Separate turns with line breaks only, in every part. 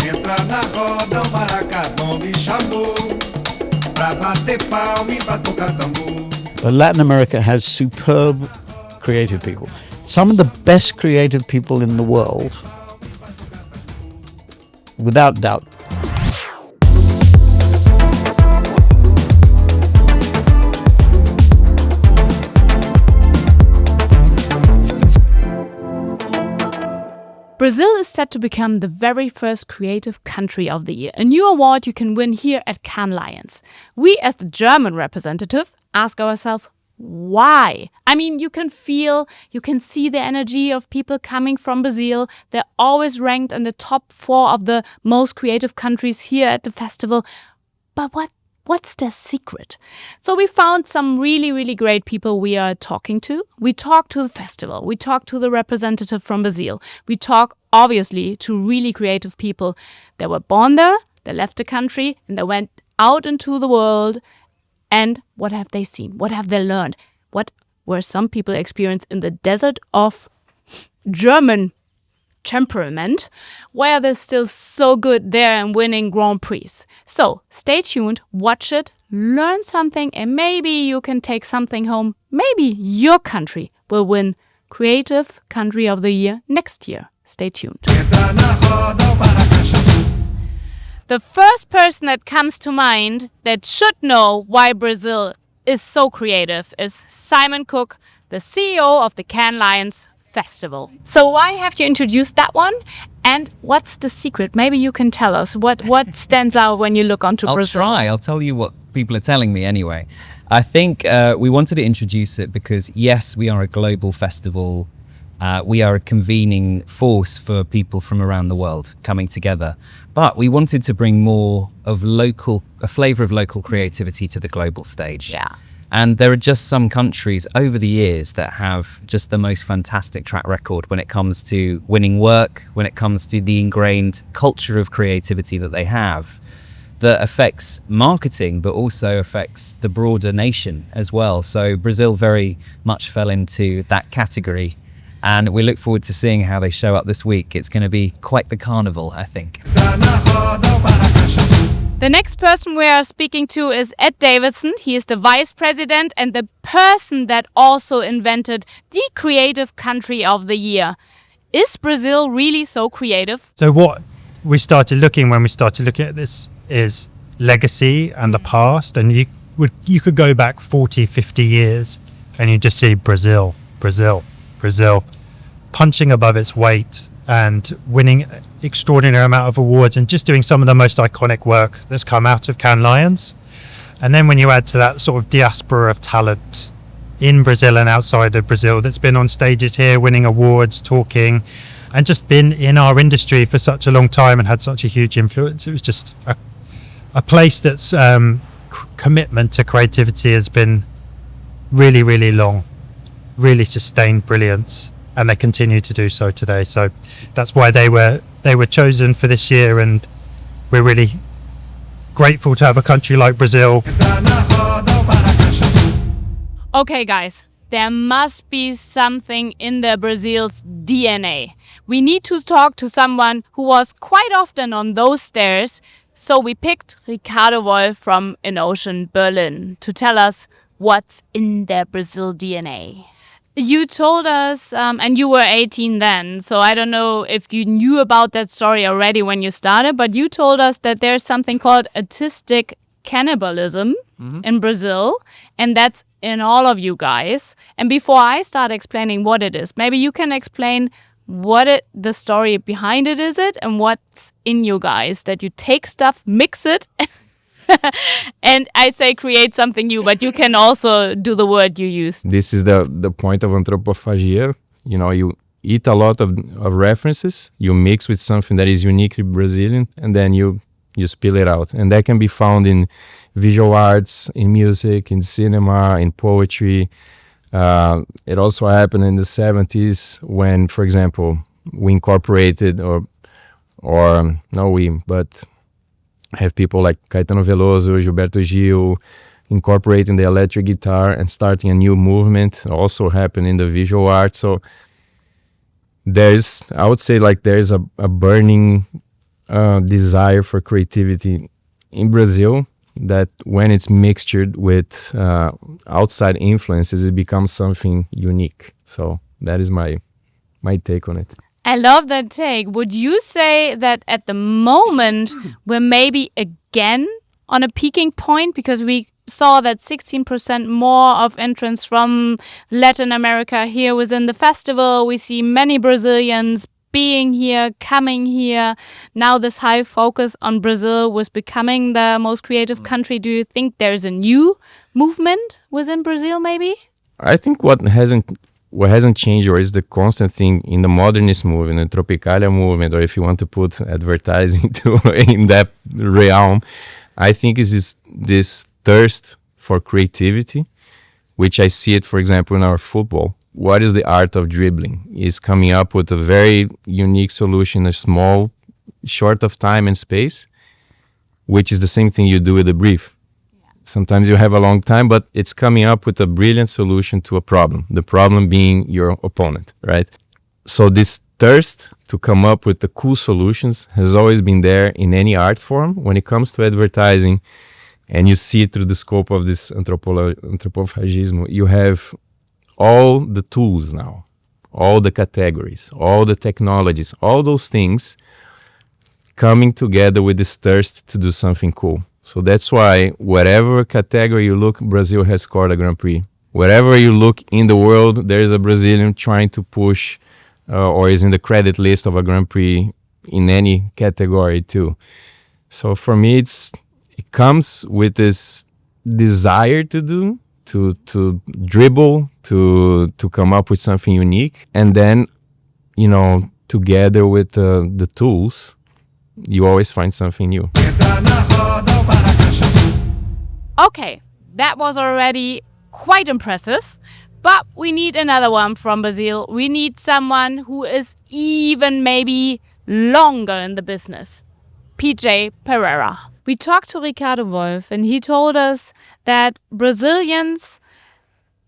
Entra na roda, o maracadão me chamou pra bater palma e batucar tambor.
Latin America has superb creative people. Some of the best creative people in the world, without doubt.
Brazil is set to become the very first creative country of the year, a new award you can win here at Cannes Lions. We, as the German representative, ask ourselves, why? I mean, you can see the energy of people coming from Brazil. They're always ranked in the top 4 of the most creative countries here at the festival. But what's their secret? So we found some really, really great people we are talking to. We talked to the festival. We talked to the representative from Brazil. We talk, obviously, to really creative people that were born there, they left the country, and they went out into the world. And what have they seen? What have they learned? What were some people experienced in the desert of German temperament, where they're still so good there and winning Grand Prix. So stay tuned, watch it, learn something, and maybe you can take something home. Maybe your country will win Creative Country of the Year next year. Stay tuned. The first person that comes to mind that should know why Brazil is so creative is Simon Cook, the CEO of the Cannes Lions Festival. So why have you introduced that one? And what's the secret? Maybe you can tell us what stands out when you look onto Brazil.
I'll tell you what people are telling me anyway. I think we wanted to introduce it because, yes, we are a global festival. We are a convening force for people from around the world coming together. But we wanted to bring more of a flavor of local creativity to the global stage.
Yeah.
And there are just some countries over the years that have just the most fantastic track record when it comes to winning work, when it comes to the ingrained culture of creativity that they have, that affects marketing, but also affects the broader nation as well. So Brazil very much fell into that category. And we look forward to seeing how they show up this week. It's going to be quite the carnival, I think.
The next person we are speaking to is Ed Davidson. He is the vice president and the person that also invented the Creative Country of the Year. Is Brazil really so creative?
So what we started looking at this is legacy and the past. And you could go back 40, 50 years and you just see Brazil, punching above its weight and winning extraordinary amount of awards and just doing some of the most iconic work that's come out of Cannes Lions. And then when you add to that sort of diaspora of talent in Brazil and outside of Brazil that's been on stages here, winning awards, talking, and just been in our industry for such a long time and had such a huge influence, it was just a place that's commitment to creativity has been really, really long, really sustained brilliance. And they continue to do so today. So that's why they were chosen for this year, and we're really grateful to have a country like Brazil.
Okay, guys, there must be something in the Brazil's DNA. We need to talk to someone who was quite often on those stairs. So we picked Ricardo Wolf from In Ocean, Berlin, to tell us what's in their Brazil DNA. You told us, and you were 18 then, so I don't know if you knew about that story already when you started, but you told us that there's something called artistic cannibalism in Brazil, and that's in all of you guys. And before I start explaining what it is, maybe you can explain the story behind it is, and what's in you guys, that you take stuff, mix it, and I say create something new, but you can also do the word you used.
This is the point of anthropophagia. You know, you eat a lot of references, you mix with something that is uniquely Brazilian, and then you spill it out. And that can be found in visual arts, in music, in cinema, in poetry. It also happened in the 70s when, for example, we incorporated but have people like Caetano Veloso, Gilberto Gil, incorporating the electric guitar and starting a new movement. Also happened in the visual art. So I would say there's a burning desire for creativity in Brazil that when it's mixtured with outside influences, it becomes something unique. So that is my take on it.
I love that take. Would you say that at the moment we're maybe again on a peaking point, because we saw that 16% more of entrants from Latin America here within the festival. We see many Brazilians being here, coming here. Now this high focus on Brazil was becoming the most creative country. Do you think there's a new movement within Brazil maybe?
I think what hasn't changed, or is the constant thing in the modernist movement, the Tropicalia movement, or if you want to put advertising in that realm, I think is this thirst for creativity, which I see it, for example, in our football. What is the art of dribbling? Is coming up with a very unique solution in a small, short of time and space, which is the same thing you do with a brief. Sometimes you have a long time, but it's coming up with a brilliant solution to a problem. The problem being your opponent, right? So this thirst to come up with the cool solutions has always been there in any art form. When it comes to advertising, and you see it through the scope of this anthropophagism, you have all the tools now, all the categories, all the technologies, all those things coming together with this thirst to do something cool. So that's why whatever category you look, Brazil has scored a Grand Prix. Wherever you look in the world, there's a Brazilian trying to push or is in the credit list of a Grand Prix in any category too. So for me, it comes with this desire to dribble, to come up with something unique. And then, together with the tools, you always find something new.
Okay, that was already quite impressive, but we need another one from Brazil. We need someone who is even maybe longer in the business. PJ Pereira. We talked to Ricardo Wolf and he told us that Brazilians,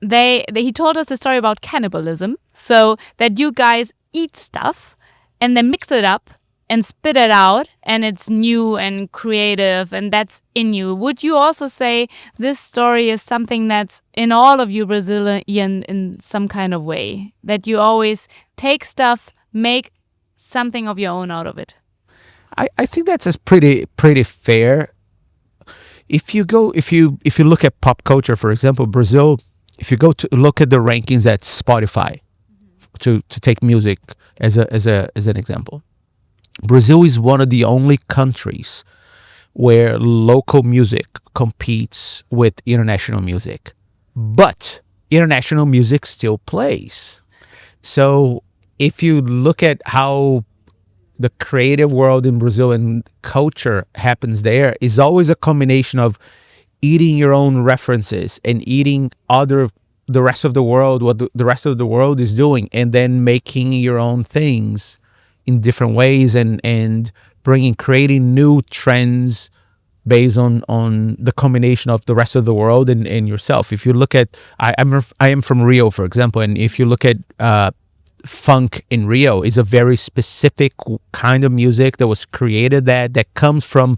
he told us the story about cannibalism. So that you guys eat stuff and then mix it up and spit it out, and it's new and creative, and that's in you. Would you also say this story is something that's in all of you Brazilian in some kind of way? That you always take stuff, make something of your own out of it?
I think that's pretty fair. If you look at pop culture, for example, Brazil, if you go to look at the rankings at Spotify, to take music as an example, Brazil is one of the only countries where local music competes with international music, but international music still plays. So if you look at how the creative world in Brazil and culture happens there, is always a combination of eating your own references and eating the rest of the world, what the rest of the world is doing, and then making your own things in different ways and creating new trends based on the combination of the rest of the world and yourself. If you look at, I am from Rio, for example, and if you look at funk in Rio, is a very specific kind of music that was created that comes from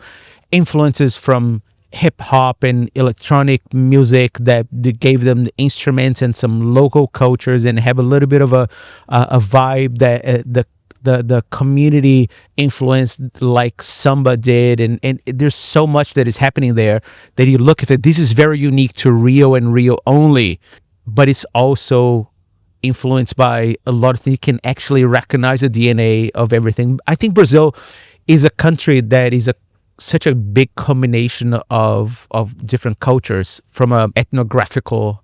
influences from hip hop and electronic music that gave them the instruments and some local cultures and have a little bit of a vibe that the community influenced, like samba did, and there's so much that is happening there that you look at it. This is very unique to Rio and Rio only, but it's also influenced by a lot of things. You can actually recognize the DNA of everything. I think Brazil is a country that is such a big combination of different cultures from an ethnographical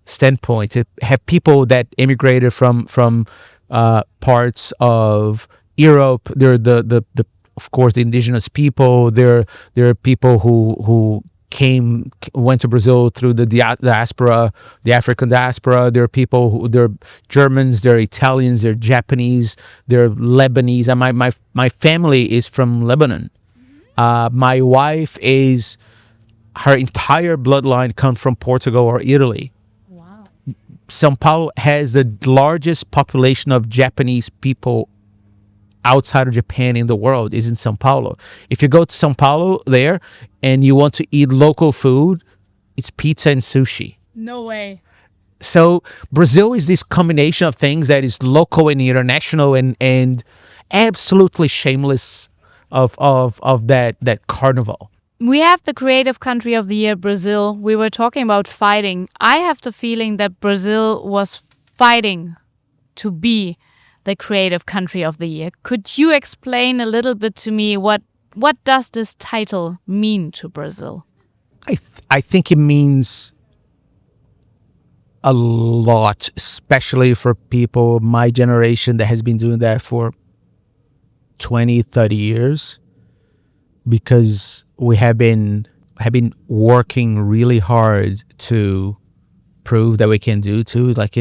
standpoint. To have people that immigrated from parts of Europe, there are of course the indigenous people. There are people who went to Brazil through the diaspora, the African diaspora. There are people they're Germans, they're Italians, they're Japanese, they're Lebanese. And my family is from Lebanon. My wife her entire bloodline comes from Portugal or Italy.
Wow.
São Paulo has the largest population of Japanese people outside of Japan in the world is in Sao Paulo. If you go to Sao Paulo there and you want to eat local food, it's pizza and sushi.
No way.
So Brazil is this combination of things that is local and international and absolutely shameless of that carnival.
We have the Creative Country of the Year, Brazil. We were talking about fighting. I have the feeling that Brazil was fighting to be the Creative Country of the Year. Could you explain a little bit to me what does this title mean to Brazil?
I think it means a lot, especially for people my generation that has been doing that for 20, 30 years, because we have been working really hard to prove that we can do too. Like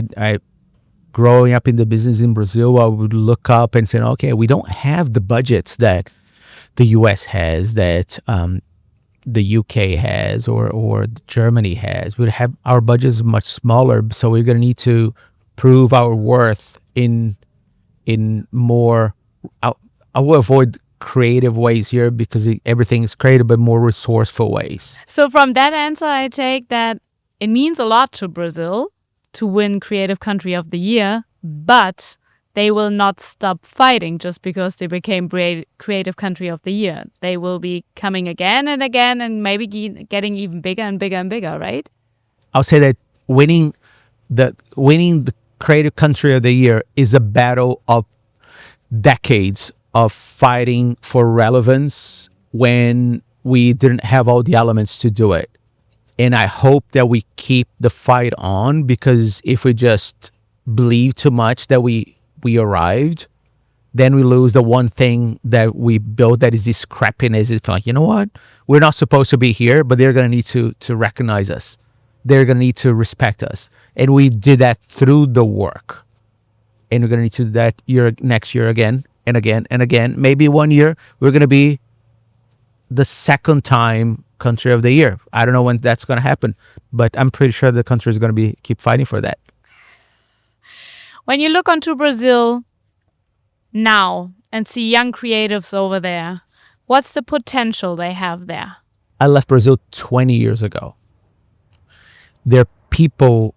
growing up in the business in Brazil, I would look up and say, okay, we don't have the budgets that the US has, that the UK has, or Germany has. We have our budgets much smaller, so we're going to need to prove our worth in more. I will avoid creative ways here because everything is creative, but more resourceful ways.
So from that answer, I take that it means a lot to Brazil to win Creative Country of the Year, but they will not stop fighting just because they became Creative Country of the Year. They will be coming again and again and maybe getting even bigger and bigger and bigger, right?
I'll say that winning the Creative Country of the Year is a battle of decades of fighting for relevance when we didn't have all the elements to do it. And I hope that we keep the fight on, because if we just believe too much that we arrived, then we lose the one thing that we built, that is this crappiness. It's like, you know what? We're not supposed to be here, but they're going to need to recognize us. They're going to need to respect us. And we did that through the work. And we're going to need to do that next year again and again and again. Maybe one year we're going to be the second time Country of the Year. I don't know when that's going to happen, but I'm pretty sure the country is going to keep fighting for that.
When you look onto Brazil now and see young creatives over there, what's the potential they have there?
I left Brazil 20 years ago. There are people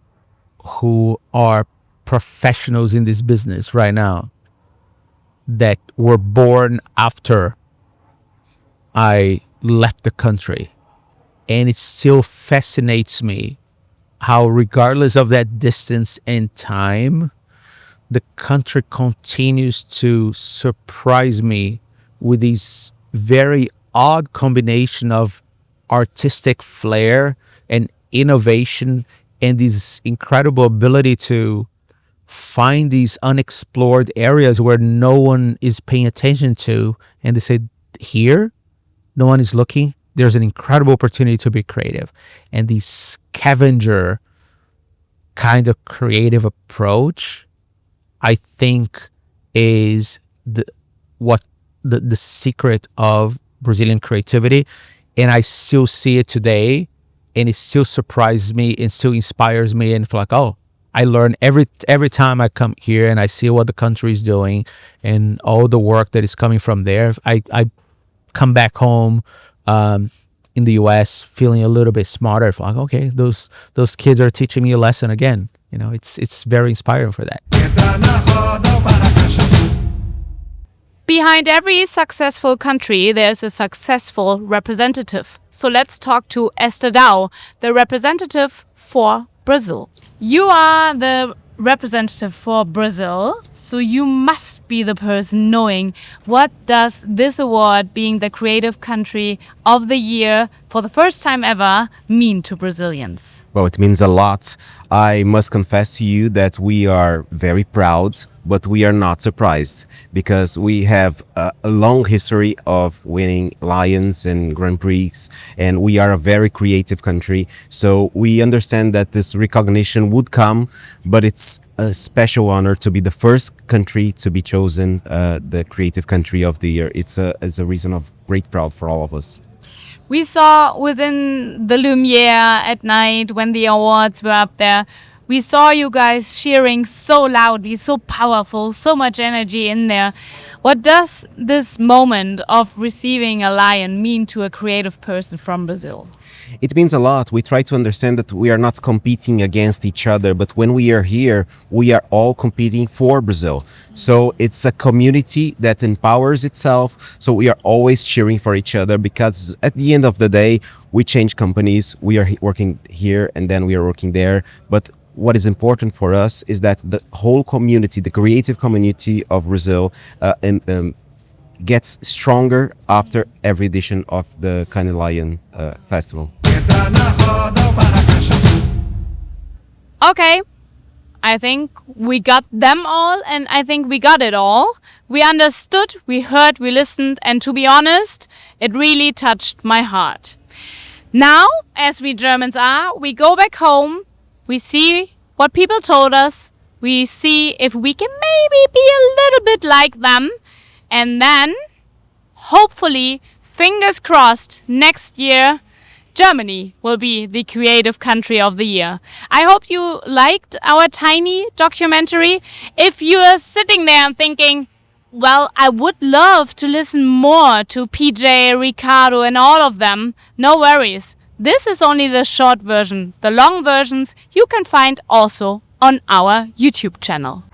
who are professionals in this business right now that were born after I left the country. And it still fascinates me how, regardless of that distance and time, the country continues to surprise me with this very odd combination of artistic flair and innovation, and this incredible ability to find these unexplored areas where no one is paying attention to. And they say, here, no one is looking. There's an incredible opportunity to be creative. And the scavenger kind of creative approach, I think, is the secret of Brazilian creativity. And I still see it today, and it still surprises me and still inspires me. And feel like, oh, I learn every time I come here and I see what the country is doing and all the work that is coming from there. I come back home in the US feeling a little bit smarter. Like, okay, those kids are teaching me a lesson again. You know, it's very inspiring for that.
Behind every successful country, there's a successful representative. So let's talk to Esther Dow, the representative for Brazil. You are the representative for Brazil, so you must be the person knowing what does this award, being the Creative Country of the Year for the first time ever, mean to Brazilians?
Well, it means a lot. I must confess to you that we are very proud, but we are not surprised, because we have a long history of winning Lions and Grand Prix, and we are a very creative country. So we understand that this recognition would come, but it's a special honor to be the first country to be chosen the Creative Country of the Year. It's a reason of great pride for all of us.
We saw within the Lumiere at night when the awards were up there, we saw you guys cheering so loudly, so powerful, so much energy in there. What does this moment of receiving a lion mean to a creative person from Brazil?
It means a lot. We try to understand that we are not competing against each other, but when we are here, we are all competing for Brazil. So it's a community that empowers itself. So we are always cheering for each other, because at the end of the day, we change companies. We are working here and then we are working there. But what is important for us is that the whole community, the creative community of Brazil, gets stronger after every edition of the Cannes Lion Festival.
Entra na roda o maracachá.
Okay, I think we got them all, and I think we got it all. We understood, we heard, we listened, and to be honest, it really touched my heart. Now, as we Germans are, we go back home, we see what people told us, we see if we can maybe be a little bit like them, and then, hopefully, fingers crossed, next year, Germany will be the creative country of the year. I hope you liked our tiny documentary. If you are sitting there and thinking, well, I would love to listen more to PJ, Ricardo and all of them, no worries. This is only the short version. The long versions you can find also on our YouTube channel.